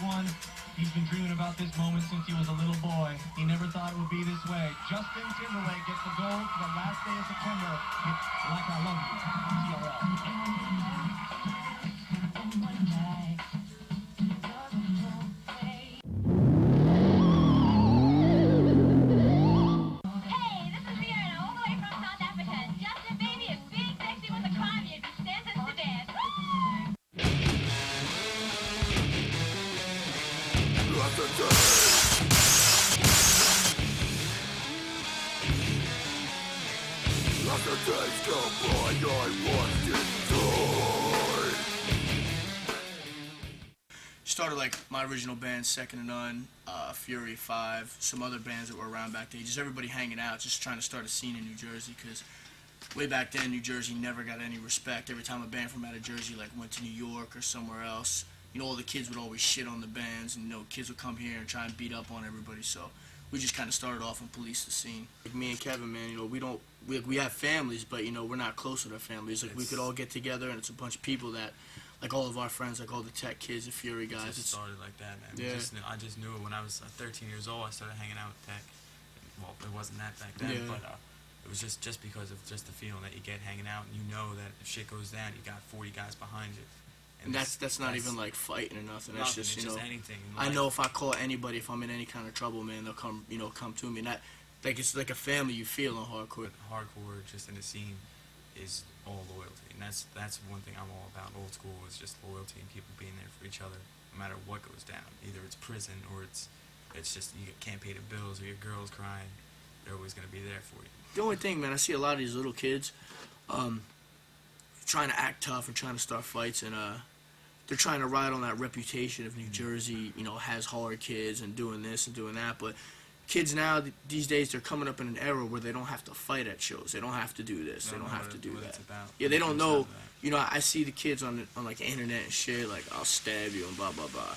one. He's been dreaming about this moment since he was a little boy. He never thought it would be this way. Justin Timberlake gets the gold for the last day of September. It's Like I Love You, TRL. Started like my original band, Second to None, Fury 5, some other bands that were around back then. Just everybody hanging out, just trying to start a scene in New Jersey, because way back then, New Jersey never got any respect. Every time a band from out of Jersey like went to New York or somewhere else, you know, all the kids would always shit on the bands, and you know, kids would come here and try and beat up on everybody. So we just kind of started off and policed the scene. Like me and Kevin, man, you know, we have families, but you know, we're not close with our families. Like we could all get together, and it's a bunch of people that, like all of our friends, like all the tech kids, the Fury guys. It started like that, man. Yeah. I just knew it when I was 13 years old. I started hanging out with tech. Well, it wasn't that back then, Yeah. but it was just because of just the feeling that you get hanging out, and you know that if shit goes down, you got 40 guys behind you. And that's not even like fighting or nothing. That's just, you know, anything. I know if I call anybody, if I'm in any kind of trouble, man, they'll come to me. And that, like, it's like a family you feel in hardcore. Hardcore, just in the scene, is all loyalty, and that's one thing I'm all about. Old school is just loyalty and people being there for each other, no matter what goes down. Either it's prison or it's just you can't pay the bills or your girl's crying. They're always gonna be there for you. The only thing, man, I see a lot of these little kids trying to act tough and trying to start fights, and they're trying to ride on that reputation of New Jersey, you know, has hard kids and doing this and doing that. But kids now, these days, they're coming up in an era where they don't have to fight at shows. They don't have to do this. They don't have to do that. Yeah, they don't know. You know, I see the kids on like the internet and shit, like, I'll stab you and blah, blah, blah.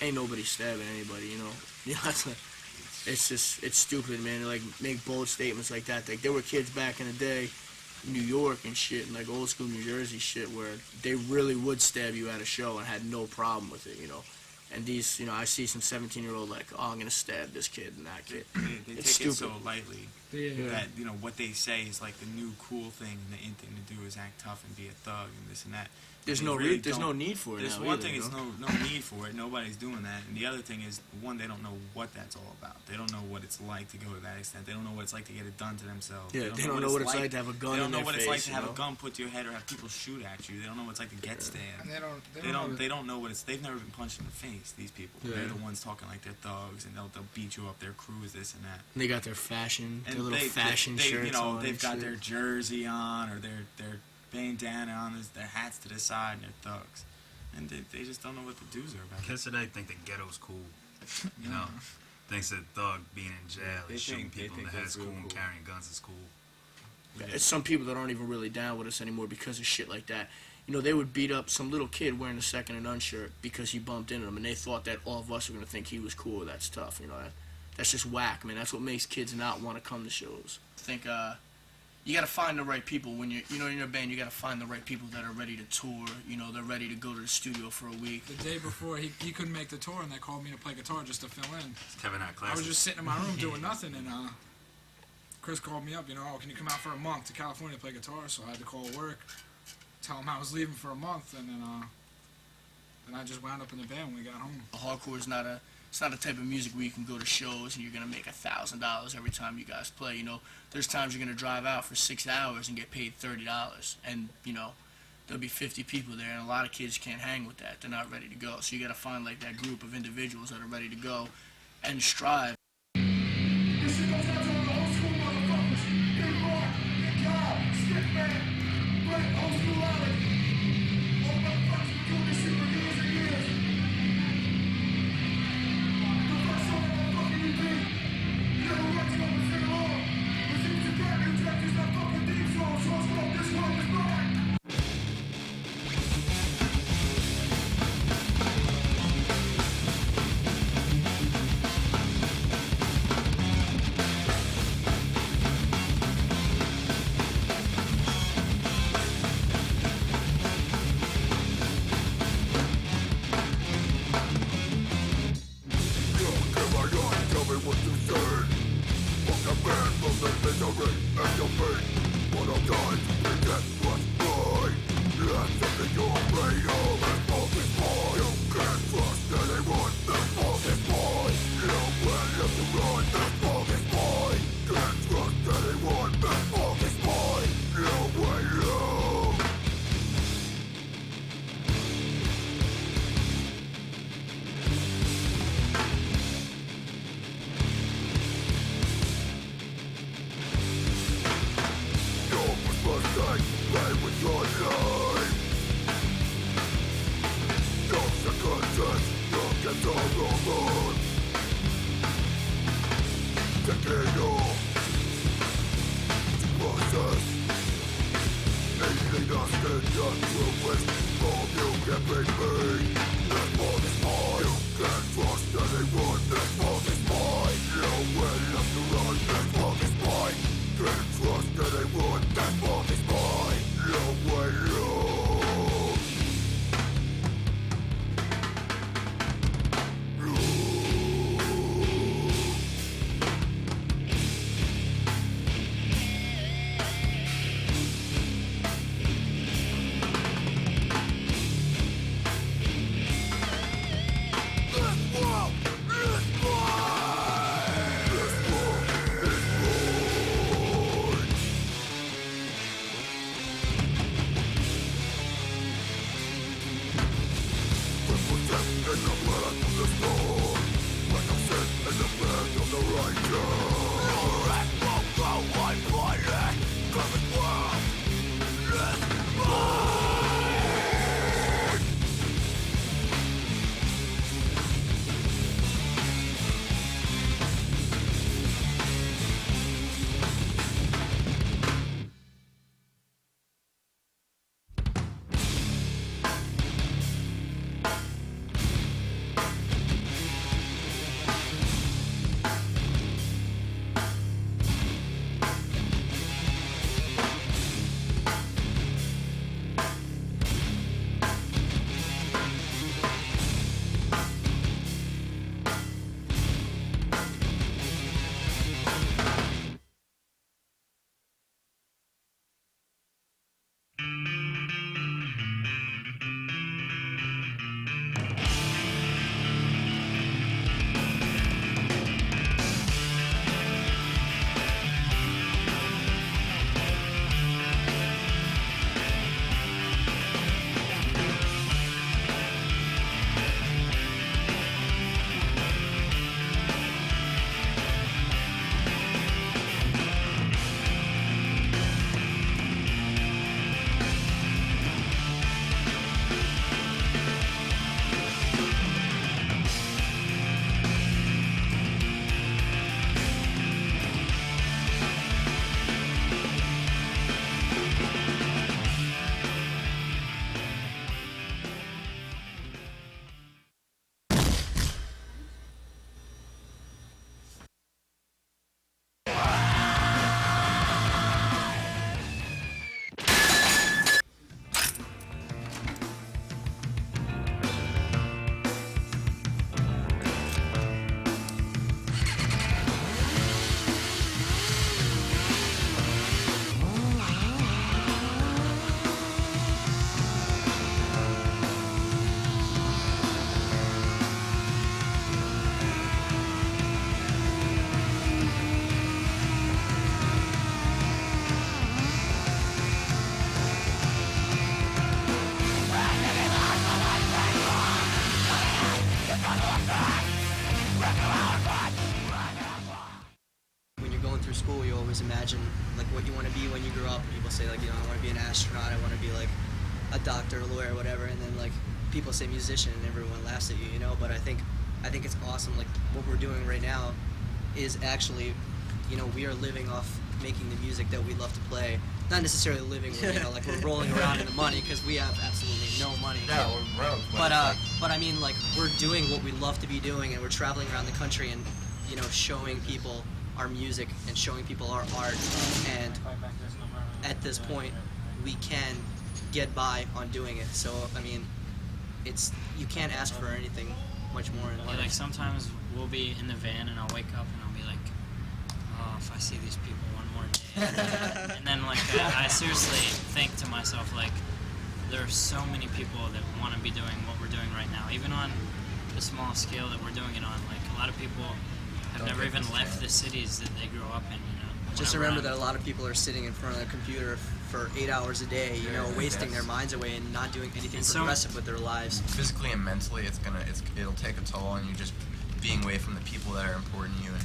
Ain't nobody stabbing anybody, you know? You know, it's just, it's stupid, man. They, like, make bold statements like that. Like, there were kids back in the day, New York and shit, and like old school New Jersey shit, where they really would stab you at a show and had no problem with it, you know? And these, you know, I see some 17-year-old like, oh, I'm gonna stab this kid and that kid. They it's take stupid. it so lightly that, you know, what they say is like the new cool thing, and the in thing to do is act tough and be a thug and this and that. There's no need for it. There's now one either, thing you is know? no need for it. Nobody's doing that. And the other thing is, one, they don't know what that's all about. They don't know what it's like to go to that extent. They don't know what it's like to get it done to themselves. Yeah, they don't know what it's like to have a gun in their face. They don't know what it's like to have know? a gun put to your head or have people shoot at you. They don't know what it's like to get stabbed. And they don't know what it's. They've never been punched in the face. These people. Yeah. They're the ones talking like they're thugs, and they'll beat you up. Their crew is this and that. And they got their fashion, And their little fashion they, shirts you know, on. they've got shit. their jersey on or their bandana on, their hats to the side, and they're thugs. And they just don't know what the dudes are about. Kids today think the ghetto's cool. You know, thinks that thug being in jail and shooting people in the head is cool and carrying guns is cool. It's some people that aren't even really down with us anymore because of shit like that. You know, they would beat up some little kid wearing a Second and None shirt because he bumped into them, and they thought that all of us were going to think he was cool. That's tough, you know. That's just whack, man. That's what makes kids not want to come to shows. I think you got to find the right people. When you're, you know, in your band, you got to find the right people that are ready to tour. You know, they're ready to go to the studio for a week. The day before, he couldn't make the tour, and they called me to play guitar just to fill in. Kevin had classes. I was just sitting in my room doing nothing, and Chris called me up, you know, oh, can you come out for a month to California to play guitar? So I had to call work, tell him I was leaving for a month, and then I just wound up in the band when we got home. Hardcore is not a type of music where you can go to shows and you're gonna make $1,000 every time you guys play. You know, there's times you're gonna drive out for 6 hours and get paid $30, and you know, there'll be 50 people there, and a lot of kids can't hang with that. They're not ready to go. So you gotta find like that group of individuals that are ready to go and strive. always imagine like what you want to be when you grow up. People say like, you know, I want to be an astronaut, I want to be like a doctor, a lawyer, whatever, and then like people say musician and everyone laughs at you, you know. But I think it's awesome. Like what we're doing right now is actually, you know, we are living off making the music that we love to play. Not necessarily living, you know, like we're rolling around in the money because we have absolutely no money. No, we're broke. But I mean, like we're doing what we love to be doing, and we're traveling around the country and, you know, showing people our music and showing people our art. And at this point, we can get by on doing it. So I mean, it's you can't ask for anything much more in life. Yeah, like sometimes we'll be in the van and I'll wake up and I'll be like, oh, if I see these people one more day. And then like I seriously think to myself like, there are so many people that want to be doing what we're doing right now, even on the small scale that we're doing it on. Like, a lot of people have never even left the cities that they grew up in, you know. Just remember that a lot of people are sitting in front of the computer for 8 hours a day, you know, wasting their minds away and not doing anything progressive with their lives. Physically and mentally, it'll take a toll on you, just being away from the people that are important to you and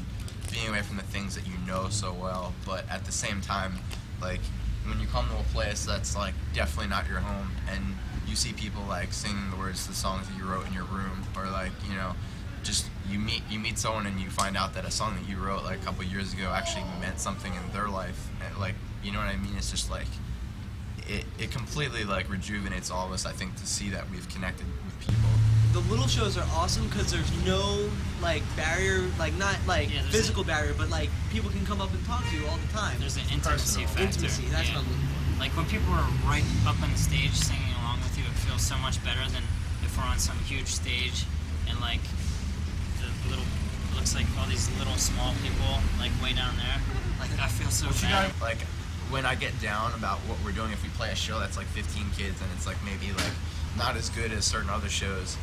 being away from the things that you know so well. But at the same time, like, when you come to a place that's like definitely not your home, and you see people like singing the words to the songs that you wrote in your room, or like, you know, just you meet someone and you find out that a song that you wrote like a couple years ago actually meant something in their life, and like, you know what I mean? It's just like it completely like rejuvenates all of us, I think, to see that we've connected with people. The little shows are awesome because there's no like barrier, like not like physical barrier, but like people can come up and talk to you all the time. There's an intimacy factor. Intimacy, that's what I'm looking for. Like, when people are right up on the stage singing along with you, it feels so much better than if we're on some huge stage and like the little, looks like all these little small people like way down there. Like, I feel so bad. Like, when I get down about what we're doing, if we play a show that's like 15 kids and it's like maybe like not as good as certain other shows,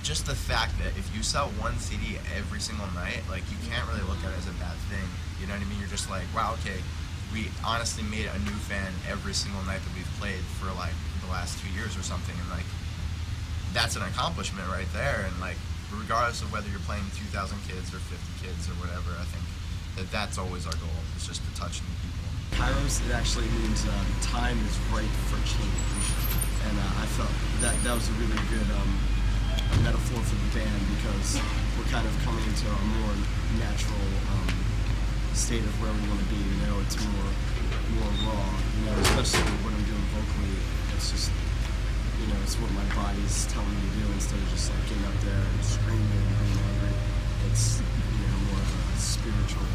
just the fact that if you sell one CD every single night, like, you can't really look at it as a bad thing. You know what I mean? You're just like, wow, okay, we honestly made a new fan every single night that we've played for like the last 2 years or something, and like, that's an accomplishment right there. And like, regardless of whether you're playing 2,000 kids or 50 kids or whatever, I think that's always our goal. It's just to touch new people. Kairos, it actually means time is ripe for change, and I felt that was a really good metaphor for the band, because we're kind of coming into a more natural state of where we want to be. You know, it's more raw. You know, especially when I'm doing vocally, it's just, you know, it's what my body's telling me to do instead of just like getting up there and screaming and being angry. It's, you know, more of a spiritual.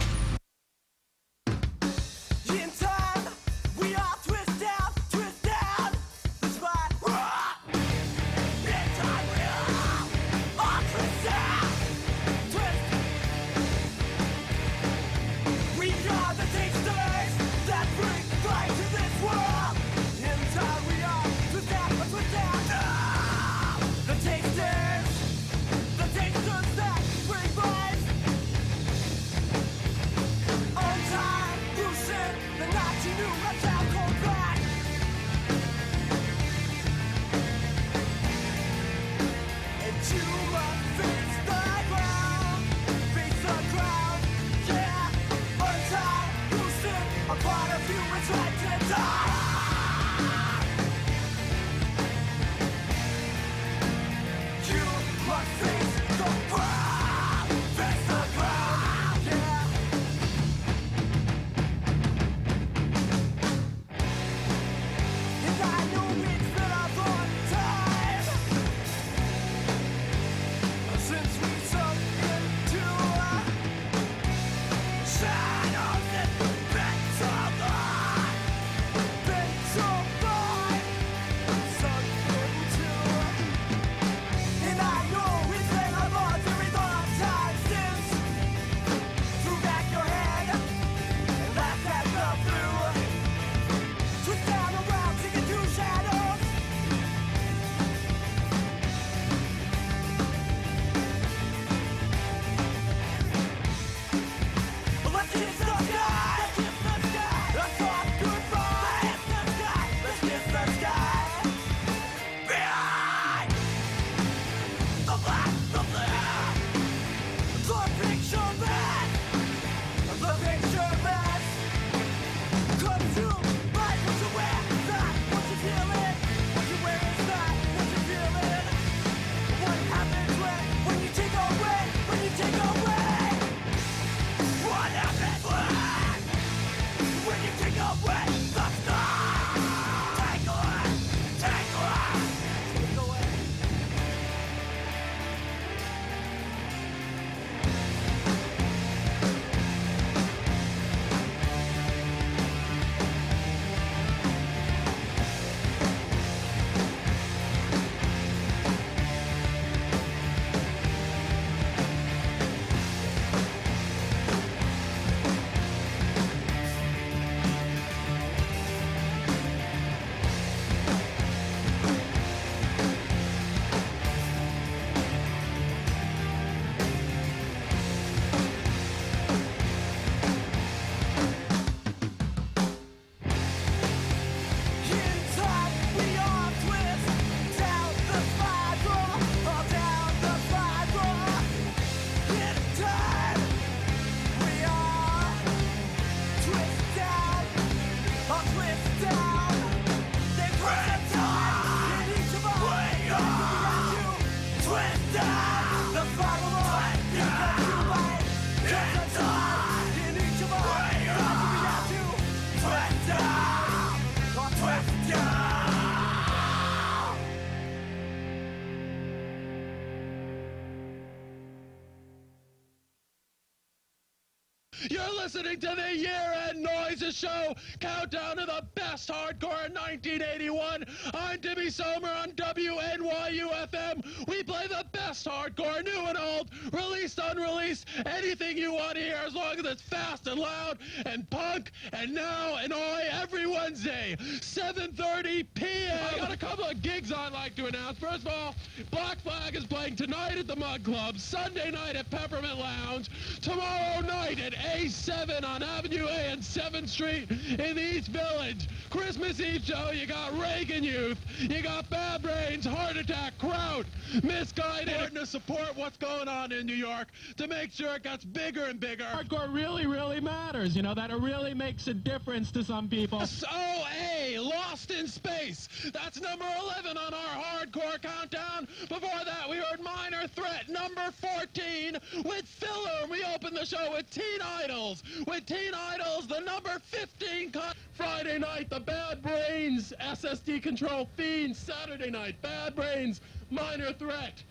You're listening to the Year-End Noises Show, countdown to the best hardcore in 1981. I'm Timmy Somer on WNYU-FM. We play the best hardcore, new and old, released, unreleased, anything you want to hear as long as it's fast and loud and punk and now and every Wednesday, 7:30 p.m. I got a couple of gigs I'd like to announce. First of all, Black Flag is playing tonight at the Mug Club, Sunday night at Peppermint Lounge, tomorrow night at A7 on Avenue A and 7th Street in the East Village. Christmas Eve show, you got Reagan Youth, you got Bad Brains, Heart Attack, Kraut, Misguided, and to support what's going on in New York to make sure it gets bigger and bigger. Hardcore really, really matters, you know, that it really makes a difference to some people. SOA, Lost in Space, that's number 11 on our hardcore countdown. Before that, we heard Minor Threat, number 14, with Filler. We opened the show with Teen Idols. With Teen Idols, the number 15 cut. Friday night, the Bad Brains, SSD Control Fiends. Saturday night, Bad Brains, Minor Threat,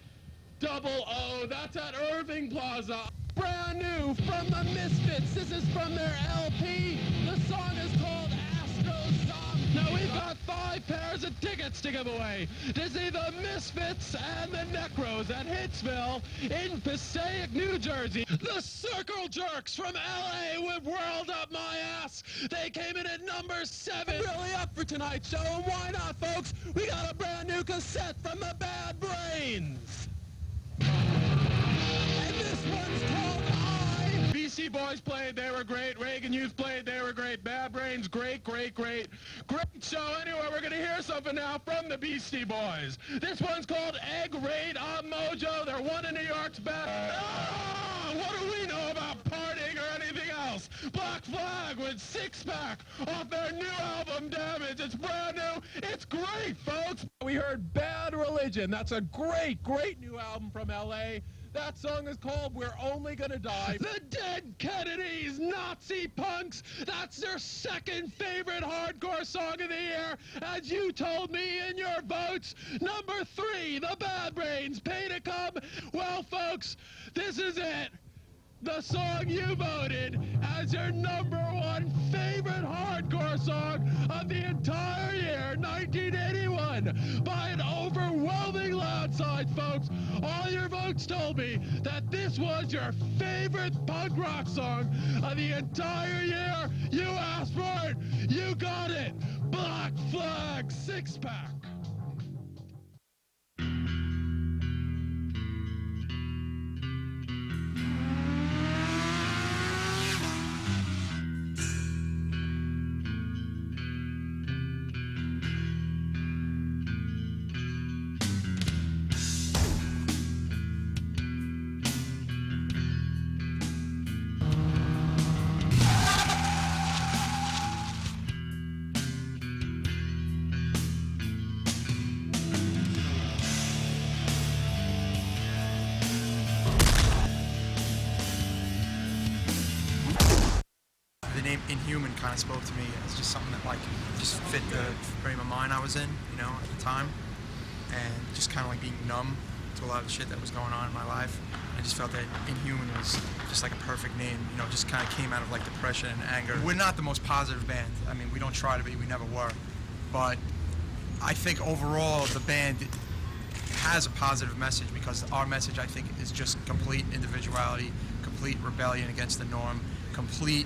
Double O. That's at Irving Plaza. Brand new from the Misfits. This is from their LP. The song is called Astro Song. Now we've got 5 pairs of tickets to give away to see the Misfits and the Necros at Hitsville in Passaic, New Jersey. The Circle Jerks from LA with World Up My Ass. They came in at number 7. Really up for tonight's show, and why not, folks? We got a brand new cassette from the Bad Brains. And this one's called I. BC Boys played, they were great. Reagan Youth played, they were great. Bad Brains, great, great, great. Great show. Anyway, we're going to hear something now from the Beastie Boys. This one's called Egg Raid on Mojo. They're one of New York's best. What do we know about partying or anything else? Black Flag with Six Pack off their new album, Damage. It's brand new. It's great, folks. We heard Bad Religion. That's a great, great new album from L.A. That song is called We're Only Gonna Die. The Dead Kennedys, Nazi Punks. That's their second favorite hardcore song of the year, as you told me in your votes. Number 3, the Bad Brains, Pay to Come. Well, folks, this is it. The song you voted as your number 1 favorite hardcore song of the entire year, 1981, by an overwhelming landslide, folks. All your votes told me that this was your favorite punk rock song of the entire year. You asked for it. You got it. Black Flag, Six Pack. Inhuman kind of spoke to me as just something that like just fit the frame of mind I was in, you know, at the time, and just kind of like being numb to a lot of the shit that was going on in my life. I just felt that Inhuman was just like a perfect name, you know, just kind of came out of like depression and anger. We're not the most positive band. I mean, we don't try to be, we never were, but I think overall the band has a positive message because our message, I think, is just complete individuality, complete rebellion against the norm, complete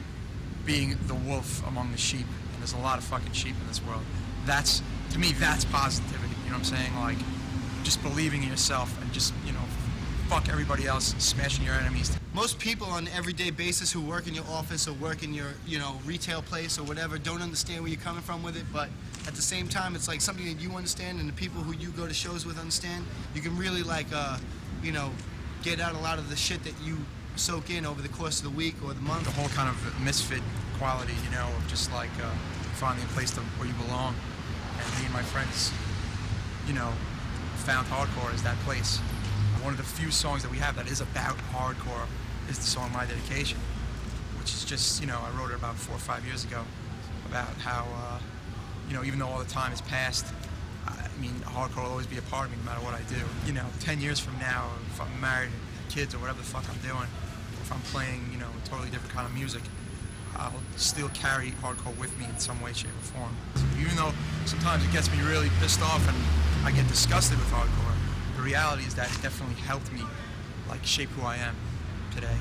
being the wolf among the sheep, and there's a lot of fucking sheep in this world. That's, to me, that's positivity, you know what I'm saying? Like, just believing in yourself and just, you know, fuck everybody else, smashing your enemies. Most people on an everyday basis who work in your office or work in your, you know, retail place or whatever don't understand where you're coming from with it, but at the same time, it's like something that you understand and the people who you go to shows with understand. You can really, like, you know, get out a lot of the shit that you soak in over the course of the week or the month. The whole kind of misfit quality, you know, of just like finding a place where you belong. And me and my friends, you know, found hardcore as that place. One of the few songs that we have that is about hardcore is the song My Dedication, which is just, you know, I wrote it about 4 or 5 years ago about how, you know, even though all the time has passed, I mean, hardcore will always be a part of me no matter what I do. You know, 10 years from now, if I'm married, kids, or whatever the fuck I'm doing, if if I'm playing, you know, a totally different kind of music, I'll still carry hardcore with me in some way, shape, or form. So even though sometimes it gets me really pissed off and I get disgusted with hardcore, the reality is that it definitely helped me, like, shape who I am today.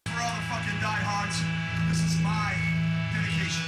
For all the fucking diehards, this is my dedication.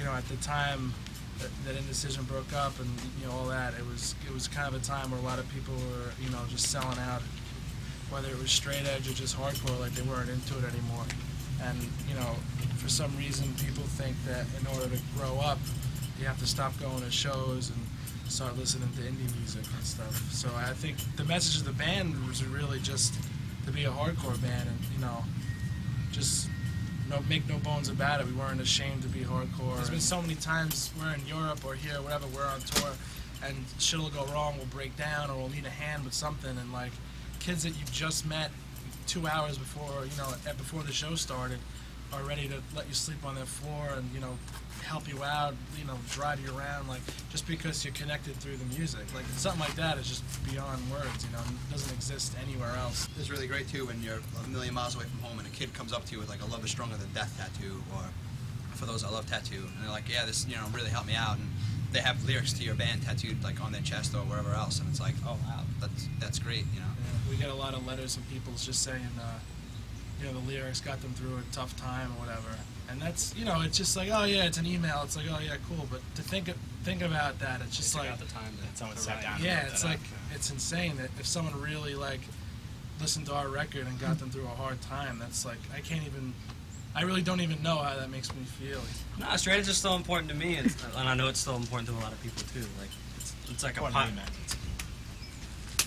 you know, at the time that Indecision broke up and, you know, all that, it was kind of a time where a lot of people were, you know, just selling out, whether it was straight edge or just hardcore, like they weren't into it anymore. And, you know, for some reason people think that in order to grow up, you have to stop going to shows and start listening to indie music and stuff. So I think the message of the band was really just to be a hardcore band and, you know, just make no bones about it. We weren't ashamed to be hardcore. There's been so many times we're in Europe or here, whatever, we're on tour, and shit will go wrong, we'll break down, or we'll need a hand with something, and like kids that you just met 2 hours before, you know, before the show started, are ready to let you sleep on their floor and, you know, help you out, you know, drive you around, like, just because you're connected through the music. Like, something like that is just beyond words, you know, it doesn't exist anywhere else. It's really great, too, when you're a million miles away from home and a kid comes up to you with, like, a Love is Stronger Than Death tattoo, or for those that love tattoo, and they're like, yeah, this, you know, really helped me out, and they have lyrics to your band tattooed, like, on their chest or wherever else, and it's like, oh, wow, that's great, you know. Yeah, we get a lot of letters from people just saying, you know, the lyrics got them through a tough time or whatever. And that's, you know, it's just like, oh yeah, it's an email. It's like, oh yeah, cool. But to think about that, it's just like, the time that someone sat down. Yeah, it's like, it's insane that if someone really like listened to our record and got them through a hard time, that's like, I really don't even know how that makes me feel. No, straight edge is still important to me, and I know it's still important to a lot of people too. Like, it's like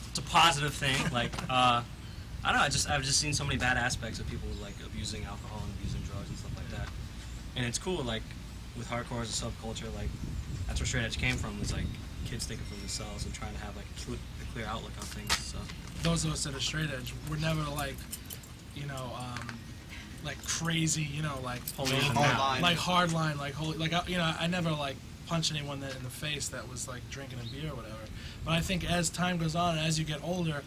it's a positive thing. Like, I don't know. I've just seen so many bad aspects of people like abusing alcohol and abusing drugs and stuff like that. And it's cool, like with hardcore as a subculture, like that's where straight edge came from. Was like kids thinking for themselves and trying to have like a clear outlook on things. So those of us that are straight edge, we're never like, you know, like crazy, you know, like hardline, like holy, like you know, I never like punched anyone in the face that was like drinking a beer or whatever. But I think as time goes on, as you get older,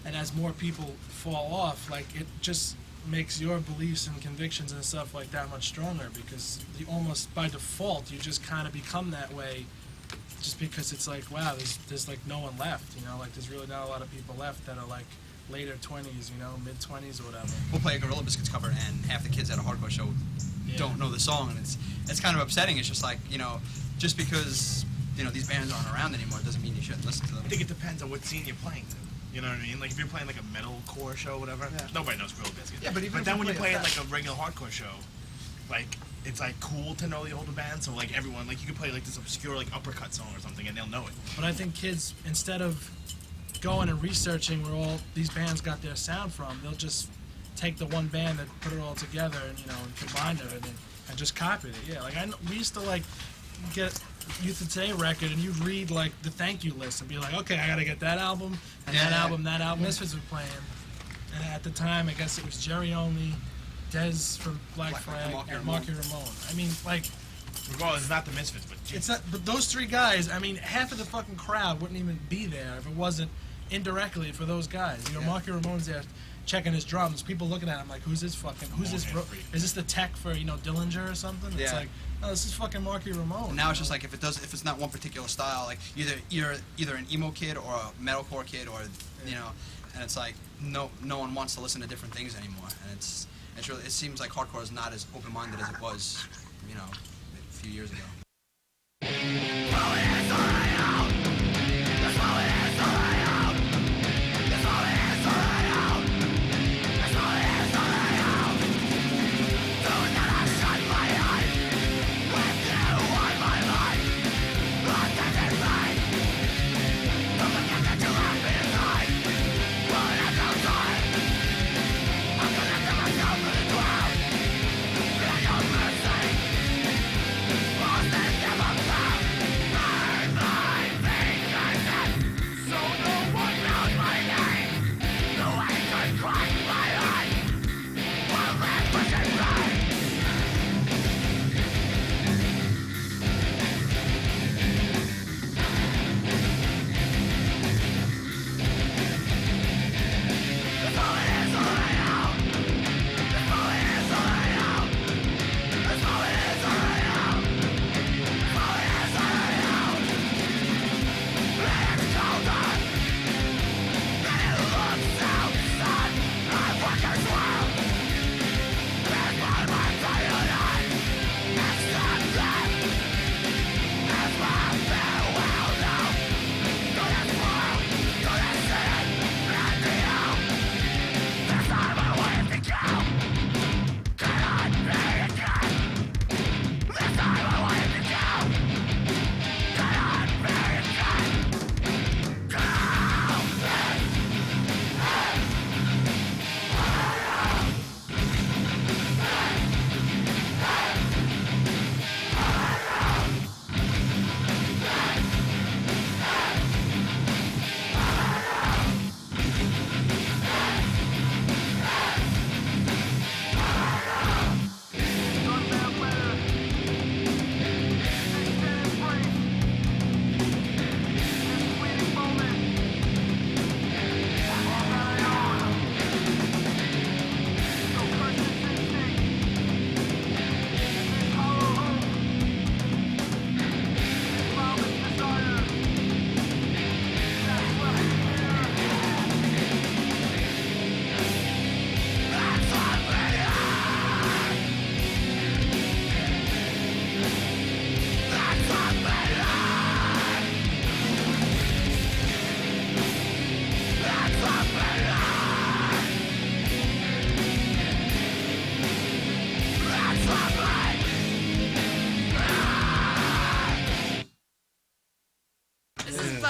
and as more people fall off, like it just makes your beliefs and convictions and stuff like that much stronger, because you almost by default you just kind of become that way, just because it's like, wow, there's like no one left, you know, like there's really not a lot of people left that are like later 20s, you know, mid 20s or whatever. We'll play a Gorilla Biscuits cover and half the kids at a hardcore show don't know the song, and it's kind of upsetting. It's just like, you know, just because, you know, these bands aren't around anymore doesn't mean you shouldn't listen to them. I think it depends on what scene you're playing to. You know what I mean? Like if you're playing like a metalcore show or whatever, nobody knows Gorilla Biscuits. Yeah, but then when you play like a regular hardcore show, like it's like cool to know the older band. So like everyone, like you could play like this obscure like uppercut song or something, and they'll know it. But I think kids, instead of going and researching where all these bands got their sound from, they'll just take the one band that put it all together and, you know, and combine everything and just copy it. Yeah, like we used to like get Youth of Today record and you'd read like the thank you list and be like, okay, I gotta get that album and that album. Misfits were playing, and at the time I guess it was Jerry Only, Dez from Black Flag, and Marky Ramone. I mean, like, regardless, it's not the Misfits, but it's not. But those three guys, I mean, half of the fucking crowd wouldn't even be there if it wasn't indirectly for those guys. You know, Marky Ramone's there checking his drums. People looking at him like, who's this? Is this the tech for, you know, Dillinger or something? It's like, no, this is fucking Marky Ramone. Now it's just like if it's not one particular style, like you're either an emo kid or a metalcore kid, or you know, and it's like no one wants to listen to different things anymore, and it's really, it seems like hardcore is not as open-minded as it was, you know, a few years ago. Lost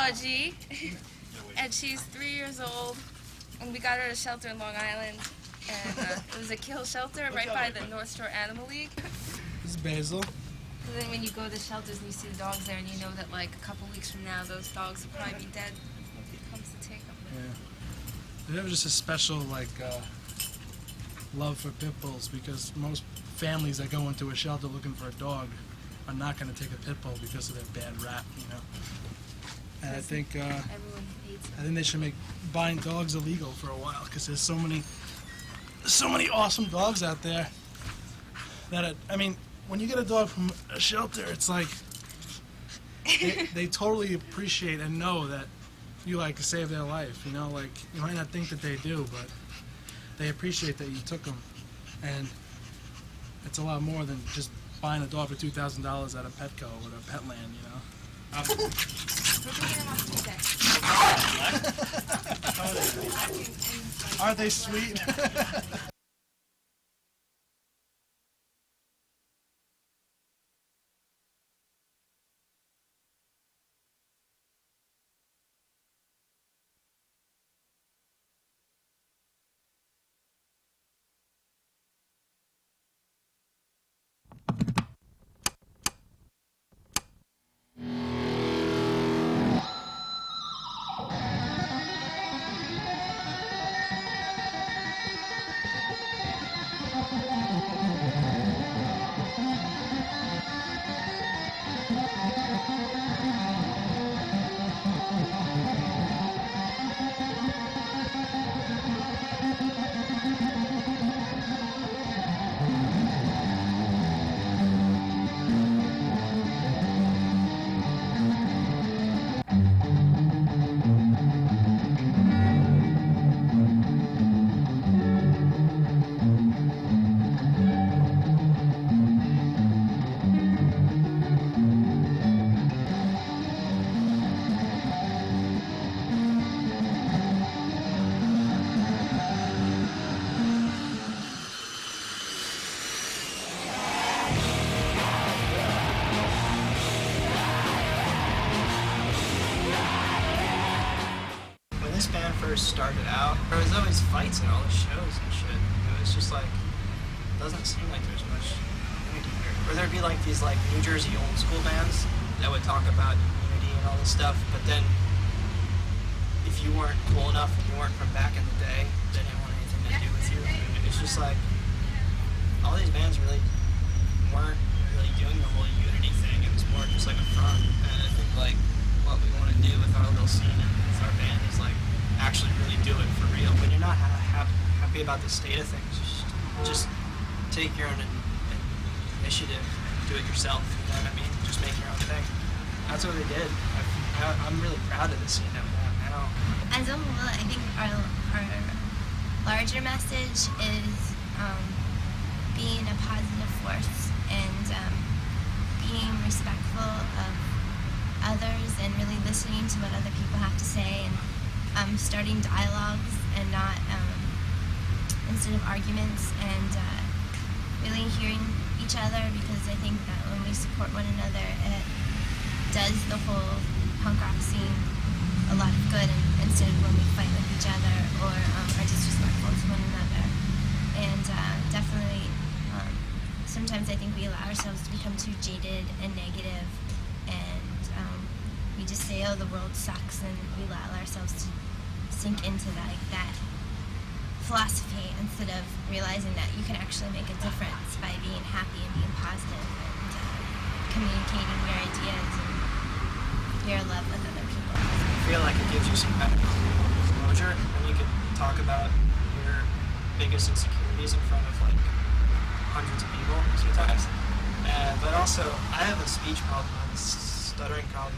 Audrey, and she's 3 years old, and we got her at a shelter in Long Island, and it was a kill shelter right by the North Shore Animal League. This is Basil. And then when you go to the shelters and you see the dogs there, and you know that like a couple weeks from now, those dogs will probably be dead. Nobody comes to take them. Yeah. They have just a special love for pit bulls, because most families that go into a shelter looking for a dog are not going to take a pit bull because of their bad rap, you know. And I think Everyone hates them. I think they should make buying dogs illegal for a while, because there's so many awesome dogs out there that I mean, when you get a dog from a shelter, it's like they totally appreciate and know that you like saved their life. You know, like you might not think that they do, but they appreciate that you took them, and it's a lot more than just buying a dog for $2,000 at a Petco or a Petland. You know. Are they sweet? When this band first started out, there was always fights in all the shows and shit. It was just like, doesn't seem like there's much unity here. Or there'd be like these like New Jersey old school bands that would talk about unity and all this stuff, but then if you weren't cool enough and you weren't from back in the day, they didn't want anything to do with you. And it's just like, all these bands really weren't really doing the whole unity thing. It was more just like a front. And I think like what we want to do with our little scene and with our band is like actually really do it for real. When you're not happy about the state of things, just take your own initiative, do it yourself. You know what I mean? Just make your own thing. That's what we did. I'm really proud of the scene that we have now. As a whole, I think our larger message is being a positive force and being respectful of others and really listening to what other people have to say and starting dialogues and not instead of arguments, and really hearing each other, because I think that when we support one another, it does the whole punk rock scene a lot of good, and instead of when we fight with each other or are disrespectful to one another. And definitely, sometimes I think we allow ourselves to become too jaded and negative, and we just say, oh, the world sucks, and we allow ourselves to sink into that philosophy instead of realizing that you can actually make a difference by being happy and being positive and communicating your ideas and your love with other people. I feel like it gives you some kind of closure when you can talk about your biggest insecurities in front of like hundreds of people sometimes. But also, I have a speech problem, a stuttering problem,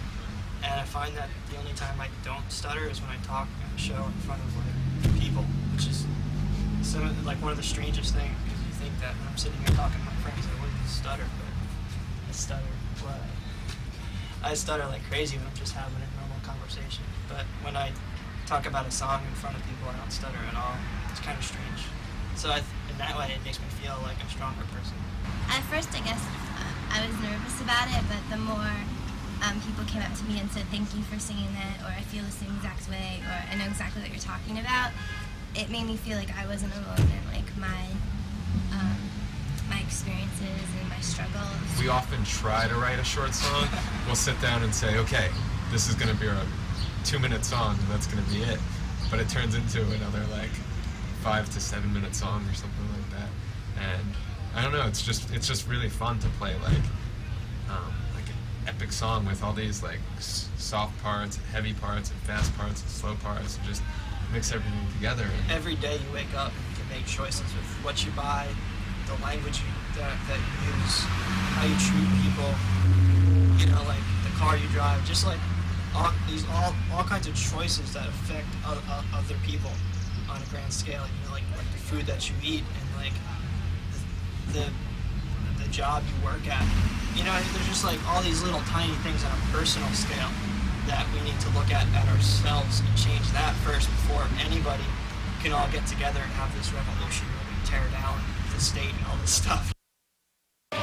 and I find that the only time I don't stutter is when I talk at a show in front of like people, which is one of the strangest things, because you think that when I'm sitting here talking to my friends I wouldn't stutter, but I stutter. But I stutter like crazy when I'm just having a normal conversation. But when I talk about a song in front of people, I don't stutter at all. It's kind of strange. So in that way, it makes me feel like a stronger person. At first, I guess I was nervous about it, but the more people came up to me and said, "Thank you for singing that," or "I feel the same exact way," or "I know exactly what you're talking about," it made me feel like I wasn't alone in like my experiences and my struggles. We often try to write a short song. We'll sit down and say, okay, this is going to be a 2-minute song, and that's going to be it. But it turns into another like 5 to 7 minute song or something like that. And I don't know, it's just really fun to play like an epic song with all these like soft parts, and heavy parts, and fast parts, and slow parts, and just mix everything together. Every day you wake up and you can make choices with what you buy, the language that you use, how you treat people, you know, like the car you drive, just like all kinds of choices that affect other people on a grand scale. You know, like the food that you eat and like the job you work at. You know, there's just like all these little tiny things on a personal scale that we need to look at ourselves and change that first before anybody can all get together and have this revolution where we tear down the state and all this stuff. Bye.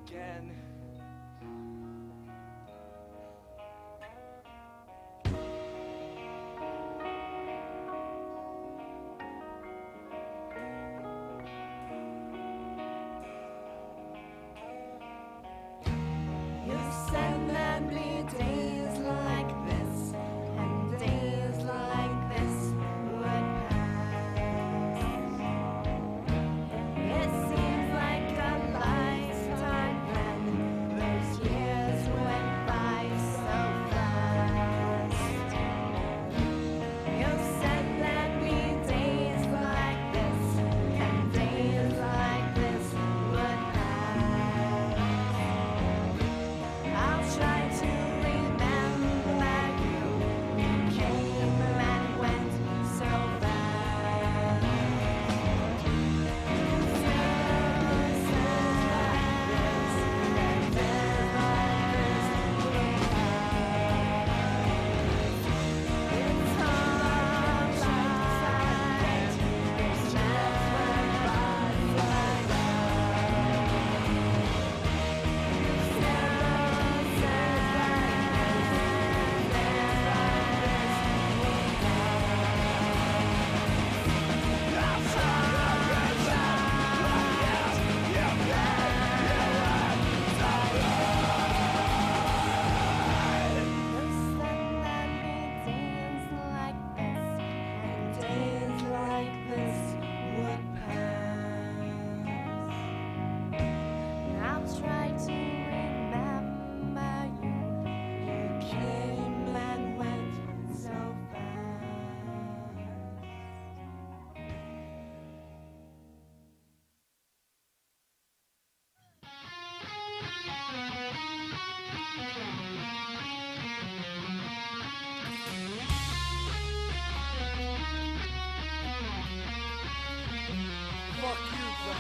again. You said there'd be days like this, and days like this would pass. It seems like a lifetime then, those years went by so fast. You said there'd be days like this, and days like this would pass. I'll try to remember you. You came and went so fast. You said like this, and then like this we It's hard sometimes. It's just when life like days like this would pass. I'll try to remember you. You came and went so fast. Fuck you, John.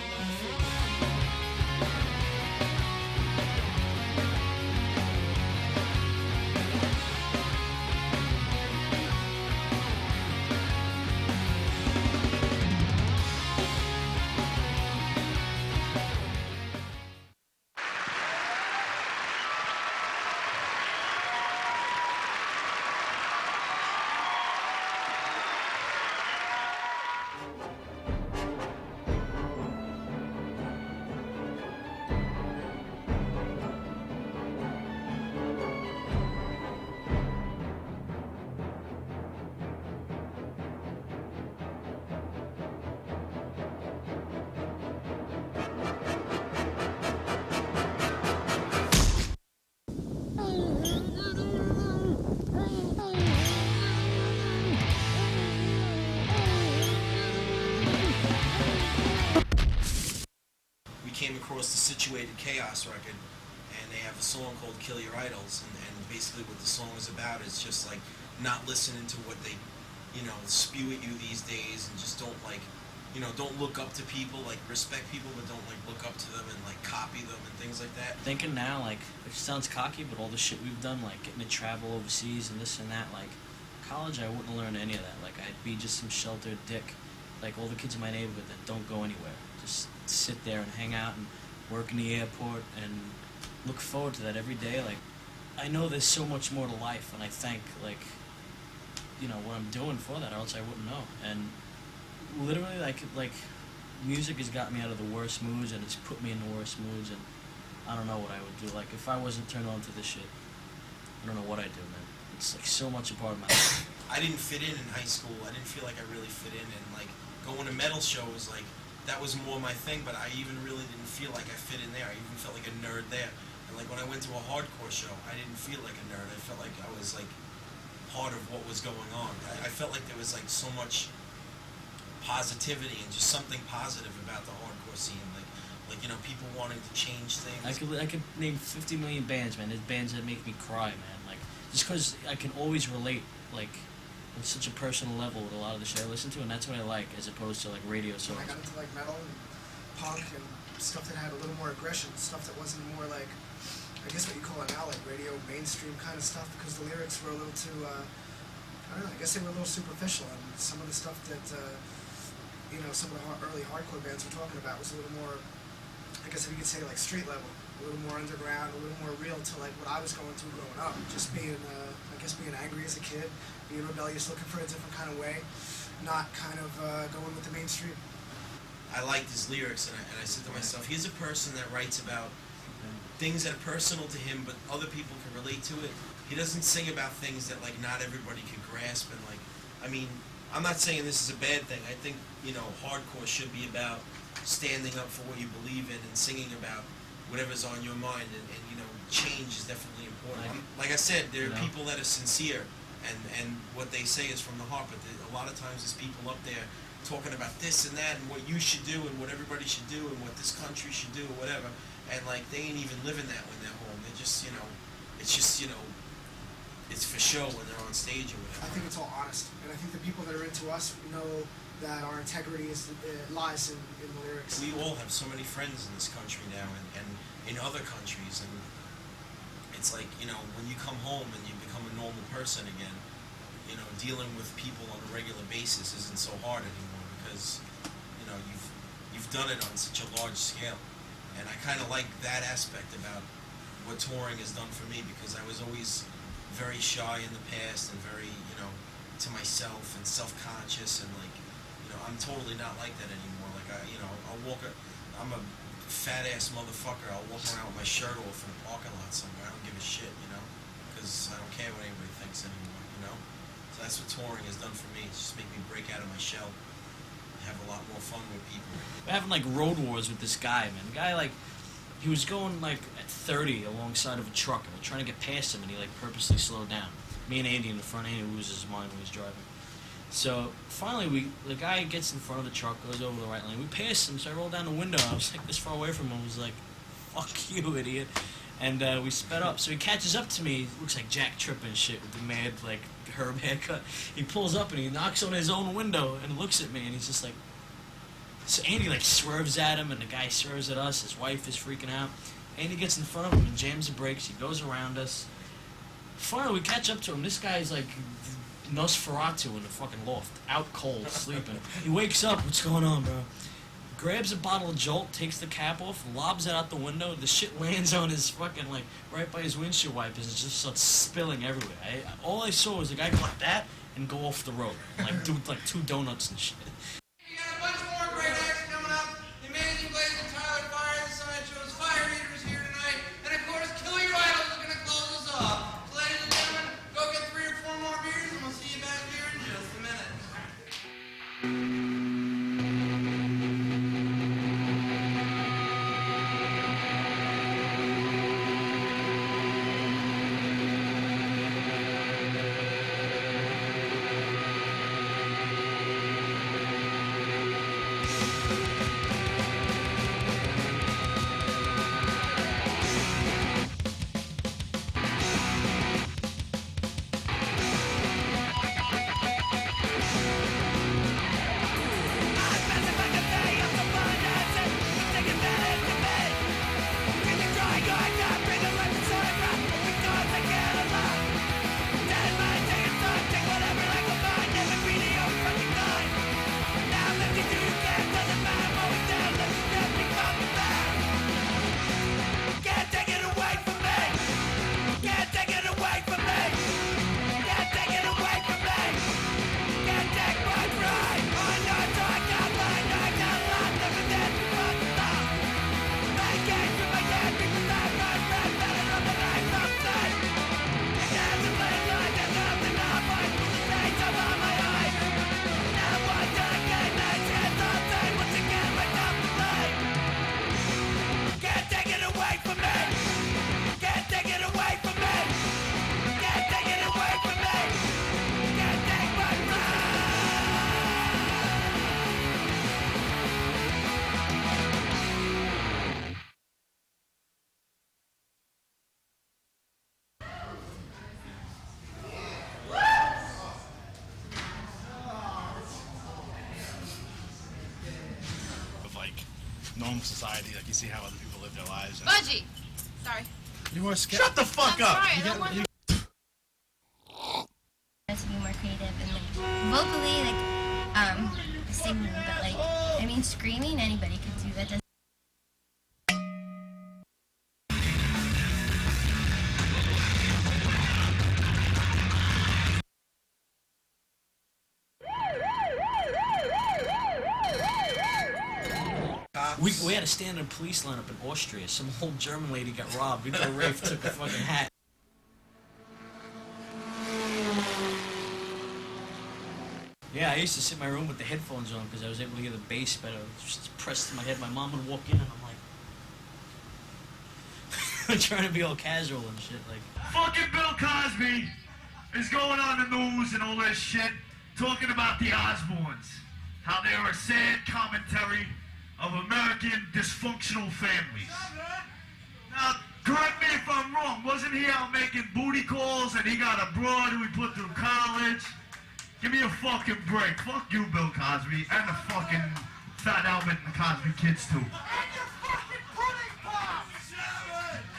We came across the Situated Chaos record, and they have a song called Kill Your Idols, and basically what the song is about is just like not listening to what they, spew at you these days, and just don't don't look up to people, like respect people, but don't like look up to them and like copy them and things like that. Thinking now, like, it sounds cocky, but all the shit we've done, like getting to travel overseas and this and that, like, college, I wouldn't learn any of that. Like, I'd be just some sheltered dick, like all the kids in my neighborhood that don't go anywhere. Just sit there and hang out and work in the airport and look forward to that every day. Like, I know there's so much more to life, and I thank, like, what I'm doing for that, or else I wouldn't know. And literally, like music has got me out of the worst moods, and it's put me in the worst moods, and I don't know what I would do. Like, if I wasn't turned on to this shit, I don't know what I'd do, man. It's like so much a part of my life. I didn't fit in high school. I didn't feel like I really fit in, and like going to metal shows, like that was more my thing. But I even really didn't feel like I fit in there. I even felt like a nerd there. And like when I went to a hardcore show, I didn't feel like a nerd. I felt like I was like part of what was going on. I felt like there was like so much positivity and just something positive about the hardcore scene. Like people wanting to change things. I could name 50 million bands, man. There's bands that make me cry, man. Like, just because I can always relate, like, on such a personal level with a lot of the shit I listen to, and that's what I like, as opposed to like radio songs. I got into like metal and punk and stuff that had a little more aggression, stuff that wasn't more like, I guess what you call it now, like radio mainstream kind of stuff, because the lyrics were a little too, I don't know, I guess they were a little superficial, and some of the stuff that, some of the early hardcore bands were talking about was a little more, I guess if you could say like street level, a little more underground, a little more real to like what I was going through growing up. Just being, I guess being angry as a kid, being rebellious, looking for a different kind of way, not kind of going with the mainstream. I liked his lyrics, and I said to myself, he's a person that writes about things that are personal to him, but other people can relate to it. He doesn't sing about things that like not everybody can grasp, and like, I mean, I'm not saying this is a bad thing. I think, you know, hardcore should be about standing up for what you believe in and singing about whatever's on your mind, and you know, change is definitely important. Like I said, there are people that are sincere, and what they say is from the heart, but a lot of times there's people up there talking about this and that and what you should do and what everybody should do and what this country should do or whatever, and like they ain't even living that when they're home. They're just, you know, it's just, you know, it's for show when they're on stage or whatever. I think it's all honest, and I think the people that are into us know that our integrity lies in the lyrics. We all have so many friends in this country now, and in other countries, and it's like, you know, when you come home and you become a normal person again, you know, dealing with people on a regular basis isn't so hard anymore because, you know, you've done it on such a large scale. And I kind of like that aspect about what touring has done for me, because I was always very shy in the past and very, you know, to myself and self-conscious, and like, you know, I'm totally not like that anymore. Like, I'm a fat-ass motherfucker. I'll walk around with my shirt off in a parking lot somewhere. I don't give a shit, you know, because I don't care what anybody thinks anymore, you know? So that's what touring has done for me. It's just made me break out of my shell and have a lot more fun with people. We're having like road wars with this guy, man. The guy, like, he was going like at 30 alongside of a truck, and we're trying to get past him, and he like purposely slowed down. Me and Andy in the front, Andy loses his mind when he's driving. So finally, the guy gets in front of the truck, goes over the right lane. We passed him, so I rolled down the window. I was like this far away from him. I was like, "Fuck you, idiot!" And we sped up. So he catches up to me. He looks like Jack Tripp and shit with the mad like Herb haircut. He pulls up and he knocks on his own window and looks at me, and he's just like. So Andy like swerves at him, and the guy swerves at us. His wife is freaking out. Andy gets in front of him and jams the brakes. He goes around us. Finally, we catch up to him. This guy's like Nosferatu in the fucking loft, out cold, sleeping. He wakes up. What's going on, bro? Grabs a bottle of Jolt, takes the cap off, lobs it out the window. The shit lands on his fucking like right by his windshield wipers. It just starts spilling everywhere. All I saw was the guy go like that and go off the road, like do like 2 donuts and shit. Normal society, like you see how other people live their lives. Budgie! Sorry. You more scared? Shut the fuck up! Sorry, I don't want to be more creative and like vocally, like singing, but like I mean screaming, anybody could do that. We had a stand-up police lineup in Austria. Some old German lady got robbed. We thought Rafe took a fucking hat. Yeah, I used to sit in my room with the headphones on because I was able to hear the bass better. Just pressed to my head. My mom would walk in and I'm like, trying to be all casual and shit. Like, Fucking Bill Cosby is going on the news and all this shit, talking about the Osbournes, how they are a sad commentary of American dysfunctional families. Now, correct me if I'm wrong, wasn't he out making booty calls and he got a broad who he put through college? Give me a fucking break. Fuck you, Bill Cosby, and the fucking Fat Albert and Cosby kids too. And your fucking pudding pop!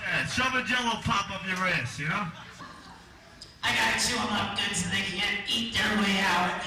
Yeah, shove a Jello pop up your ass, you know? I gotta chew them up good so they can't eat their way out.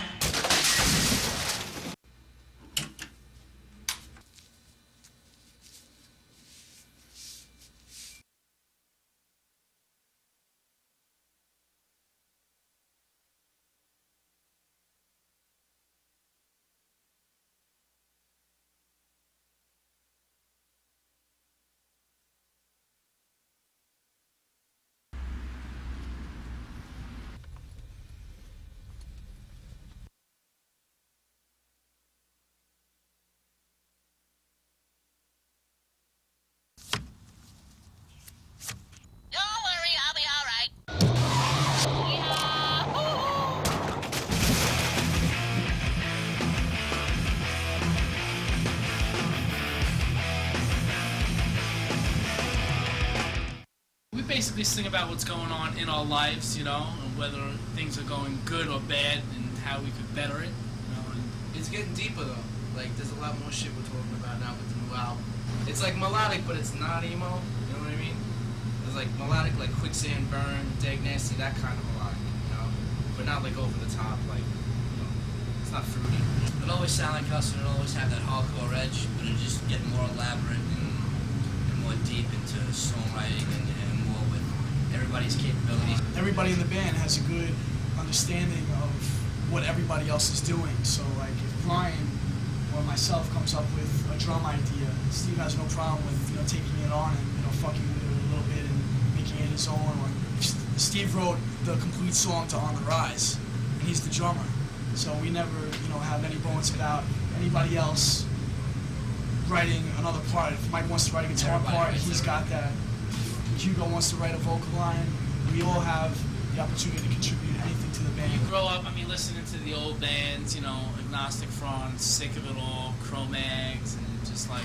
Don't worry, I'll be all right. We basically sing about what's going on in our lives, you know, and whether things are going good or bad and how we could better it, you know. And It's getting deeper though. Like there's a lot more shit we're talking about now with the new album. It's like melodic, but it's not emo. You know what I mean? It's like melodic, like Quicksand Burn, Dag Nasty, that kind of melodic, you know. But not like over the top, like you know, it's not fruity. It always sound like us, and it always have that hardcore edge, but it just get more elaborate and more deep into songwriting and more with everybody's capabilities. Everybody in the band has a good understanding of what everybody else is doing. So like if Brian or myself comes up with a drum idea, Steve has no problem with taking it on and fucking with it a little bit and making it his own. Or Steve wrote the complete song to On the Rise, and he's the drummer. So we never have any bones about anybody else writing another part. If Mike wants to write a guitar part, he's got that. Hugo wants to write a vocal line. We all have the opportunity to contribute anything to the band. you grow up, I mean, listening to the old bands, you know, Agnostic Front, Sick of It All, Cro-Mags, and just like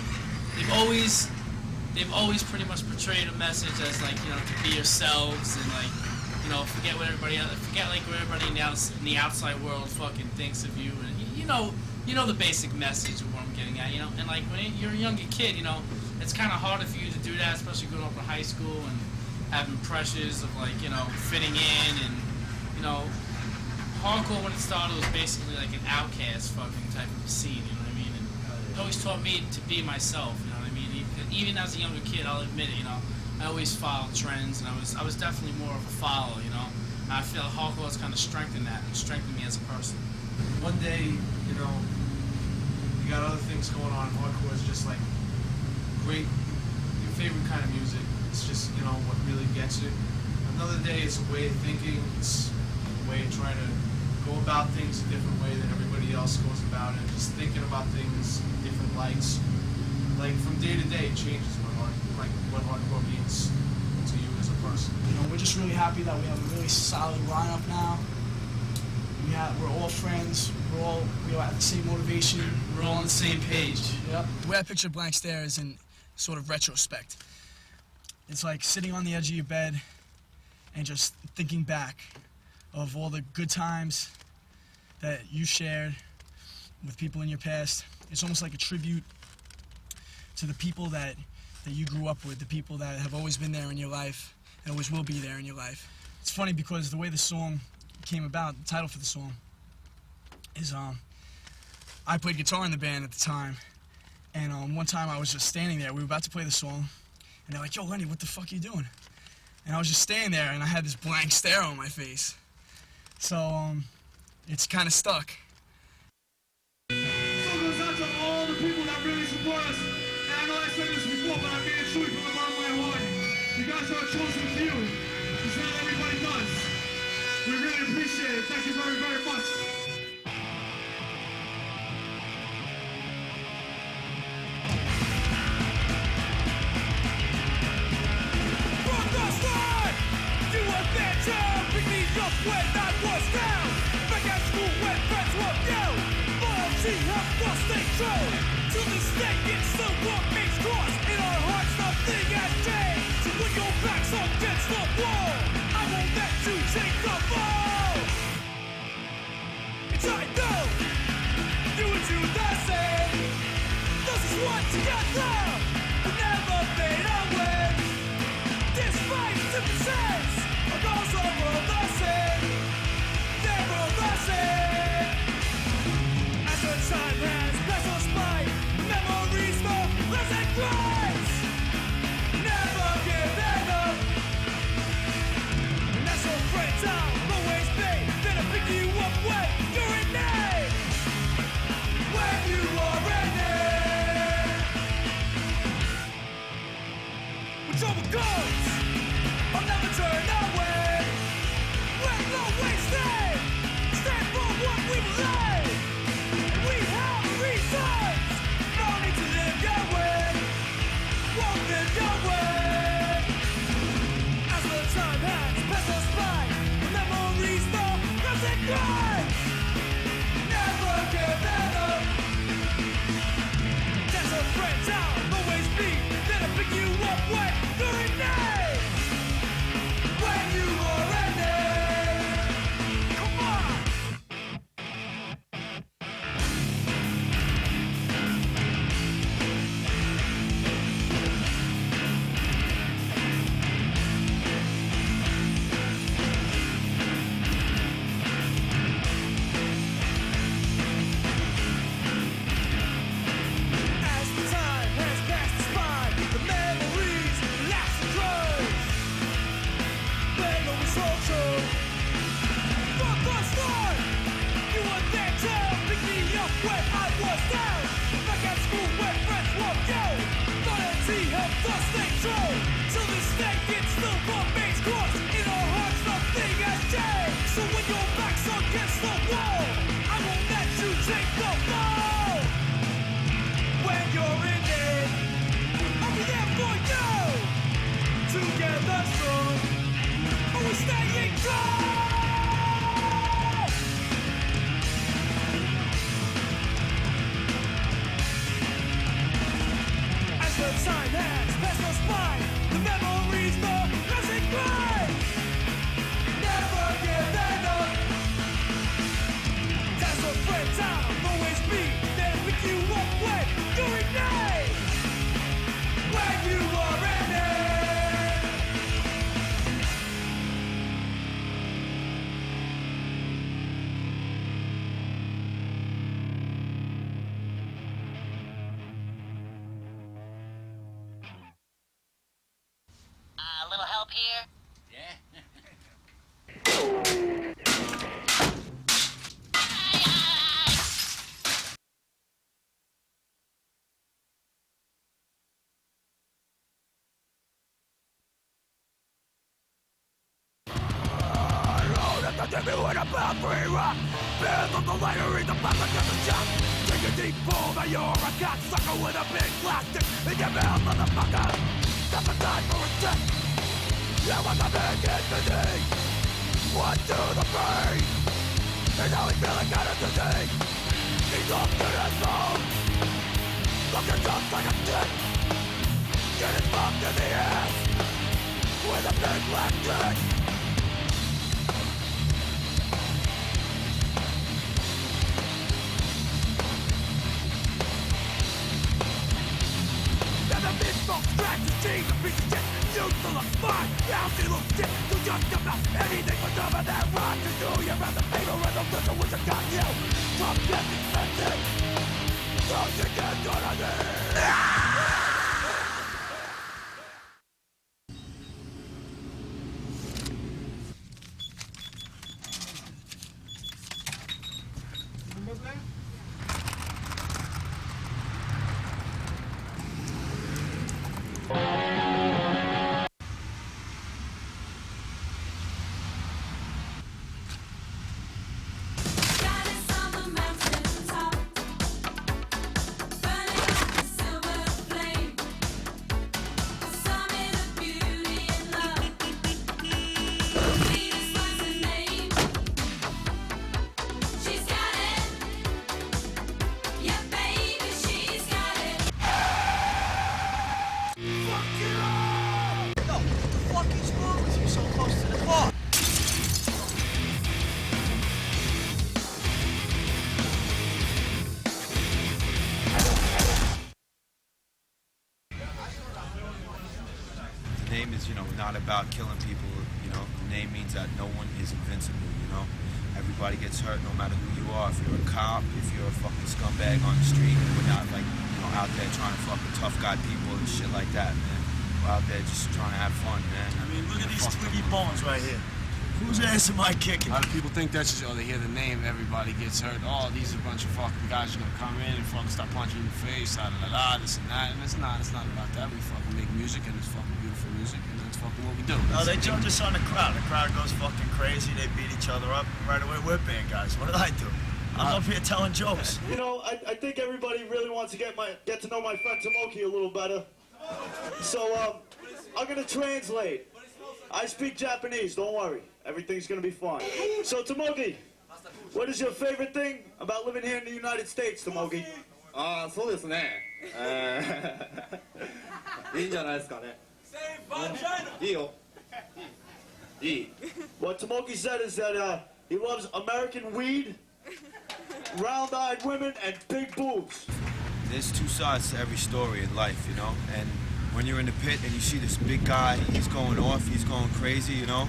they've always pretty much portrayed a message as like, you know, to be yourselves and like, you know, forget like what everybody in the outside world fucking thinks of you, and you know the basic message of what I'm getting at, you know. And like when you're a younger kid, you know, it's kind of harder for you to do that, especially growing up in high school and having pressures of like, you know, fitting in, and you know, hardcore when it started was basically like an outcast fucking type of scene, you know what I mean? And it always taught me to be myself, you know what I mean? Even as a younger kid, I'll admit it, you know, I always followed trends, and I was definitely more of a follower, you know. And I feel hardcore has kind of strengthened that and strengthened me as a person. One day, you know, you got other things going on. Hardcore is just like great, your favorite kind of music. It's just, you know, what really gets you. Another day, it's a way of thinking. It's a way of trying to go about things a different way than everybody else goes about it. Just thinking about things in different lights. Like from day to day, it changes what hardcore means to you as a person. You know, we're just really happy that we have a really solid lineup now. We're all friends. We all have the same motivation. We're all on the same page. Yep. The way I picture Blank Stare is in sort of retrospect. It's like sitting on the edge of your bed and just thinking back of all the good times that you shared with people in your past. It's almost like a tribute to the people that you grew up with, the people that have always been there in your life and always will be there in your life. It's funny because the way the song came about, the title for the song, is I played guitar in the band at the time, and one time I was just standing there, we were about to play the song, and they're like, "Yo, Lenny, what the fuck are you doing?" And I was just standing there, and I had this blank stare on my face. So, it's kind of stuck. So goes out to all the people that really support us. said this before, but I mean it truly from the bottom of my heart. You guys are a chosen few. It's not everybody does. We really appreciate it. Thank you very, very much. From the start, you were there to pick me up when I was down. Back at school when friends were new. Loyalty helped us stay true. To this day, it's still what makes cross. In our hearts, nothing has changed. So when your back's against the wall, I won't let you take the fall. It's I know you and you the same. This is what together will never fade away. Despite differences, our goals are all the same. They're all the same. As the time has passed us by, memories for less and cries. Never giving up. And that's your friends I'll always be. Then I pick you up when you're in need. When you are in need. When trouble comes, I'll never turn away. We'll always stand for what we believe. And we have reasons, no need to live your way. Won't live your way. As the time has passed us by, the memories for us and cry. Never giving up. That's a friend I'll always be. Then I pick you up when you're in need. When you are in need. Come on. As the time has passed us by, the memories last and grows. They always hold true. From the start, you were there to pick me up when I was down. Back at school when friends were you. Loyalty helped us stay true. Till this day, it still remains cross. In our hearts, nothing has changed. So when your back's against the wall, I won't let you take the fall. When you're in it, I'll be there for you. Together strong, always staying strong. As the time has passed us by, the memories for us and cry. Never giving up. That's a friend I'll always be. Then pick you up when you're in need. When you are in need. A little help here? Yeah. Take me when I'm about free rock. Feel on the lighter in the back against the jump. Take a deep pull that you're a cocksucker with a big plastic in your mouth, motherfucker. Stop the time for a step. You want the big entity. One to the brain. And now he's feeling kind of disease. He looked at his phone. Looking just like a stick. Getting fucked in the ass with a big black dick. Smoke, scratch, the cheese, a piece of shit. You still a spine, lousy little shit. You just about anything but some of that rock. You do, you're at the paper and the liquor which I got you. Drop dead expensive. Don't you get good on it? you know, not about killing people. You know, the name means that no one is invincible. You know, everybody gets hurt no matter who you are. If you're a cop, if you're a fucking scumbag on the street, we're not like, you know, out there trying to fucking tough guy people and shit like that, man. We're out there just trying to have fun, man. I mean, look at these twiggy bones right here. Whose ass am I kicking? A lot of people think that's just, oh, they hear the name, everybody gets hurt. Oh, these are a bunch of fucking guys who are gonna come in and fucking start punching you in the face, this and that. And it's not about that. We fucking make music, and it's fucking beautiful music, and that's fucking what we do. No, they judge us on the crowd. The crowd goes fucking crazy. They beat each other up. Right away, we're band guys. What did I do? I'm up here telling jokes. You know, I think everybody really wants to get to know my friend Tomoki a little better. So, I'm gonna translate. I speak Japanese, don't worry. Everything's gonna be fine. So, Tomoki, what is your favorite thing about living here in the United States, Tomoki? そうですね。いいんじゃないですかね。いいよ。いい。 What Tomoki said is that he loves American weed, round-eyed women, and big boobs. There's two sides to every story in life, you know, and when you're in the pit and you see this big guy, he's going off, he's going crazy, you know,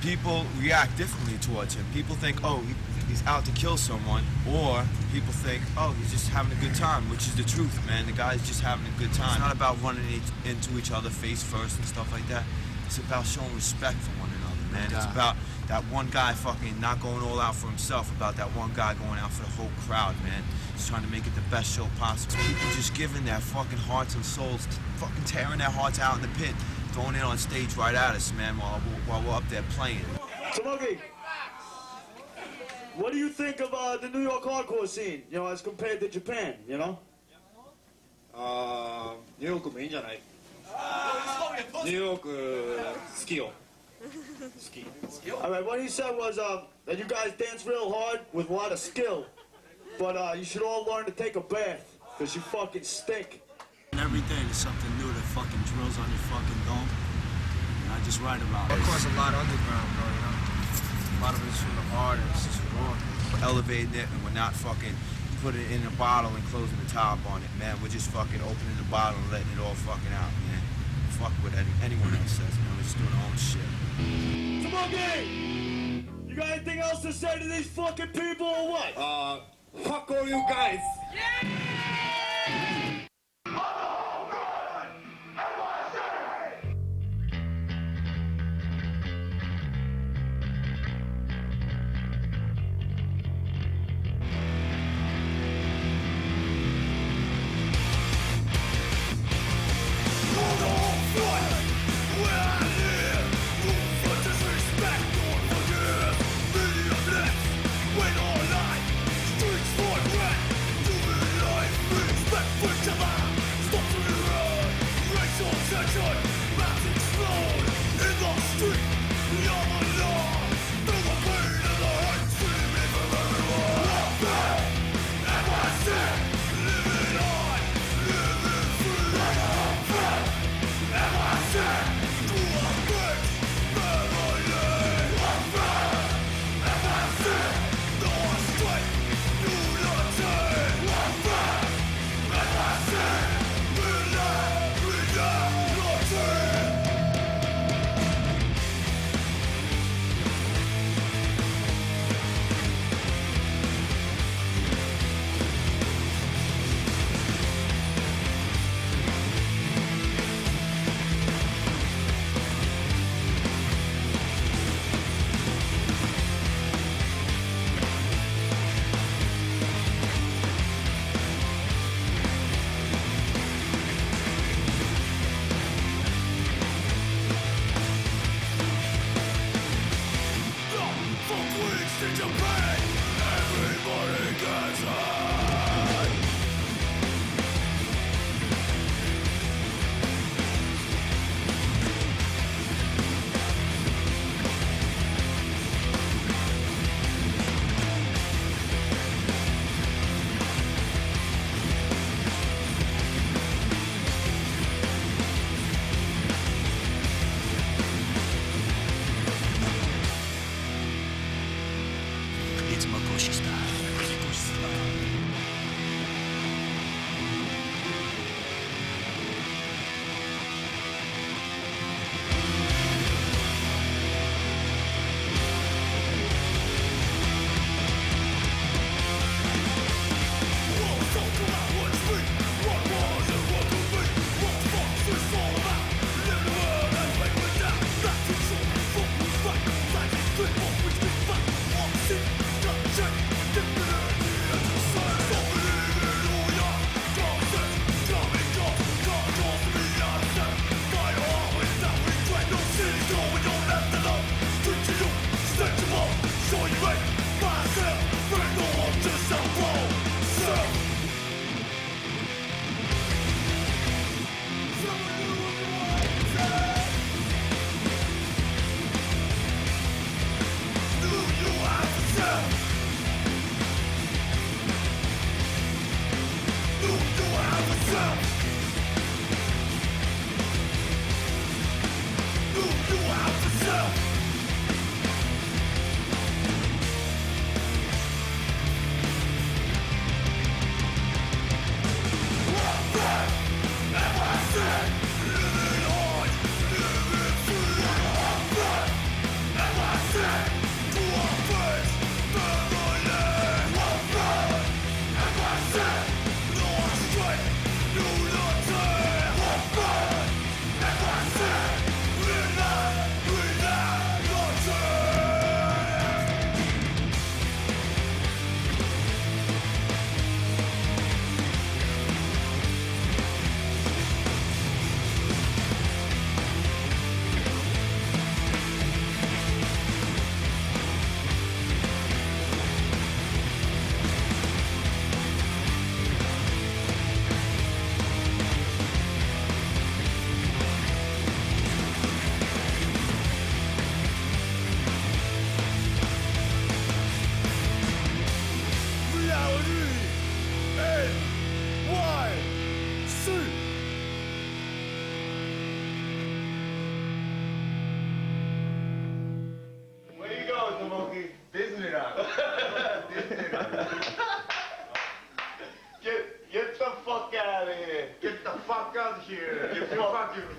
people react differently towards him. People think, oh, he's out to kill someone, or people think, oh, he's just having a good time, which is the truth, man. The guy's just having a good time. It's not about running into each other face first and stuff like that. It's about showing respect for one another, man. It's about that one guy fucking not going all out for himself, about that one guy going out for the whole crowd, man. Just trying to make it the best show possible. People just giving their fucking hearts and souls, fucking tearing their hearts out in the pit, throwing it on stage right at us, man, while we're up there playing. Tomoki, what do you think of the New York hardcore scene, you know, as compared to Japan, you know? ニューヨークもいいんじゃない？ニューヨーク好きよ。好き。 Alright, what he said was that you guys dance real hard with a lot of skill, but you should all learn to take a bath, because you fucking stink. Every day there's something new that fucking drills on your fucking dome. And I just write about it. Of course, a lot of underground, bro, you know? A lot of it's from the heart and it's just raw. We're elevating it and we're not fucking putting it in a bottle and closing the top on it, man. We're just fucking opening the bottle and letting it all fucking out, man. Fuck what anyone else says, man. We're just doing our own shit. Tomoki! You got anything else to say to these fucking people or what? Fuck all you guys. Wait all night, streets for rent. Fuck you.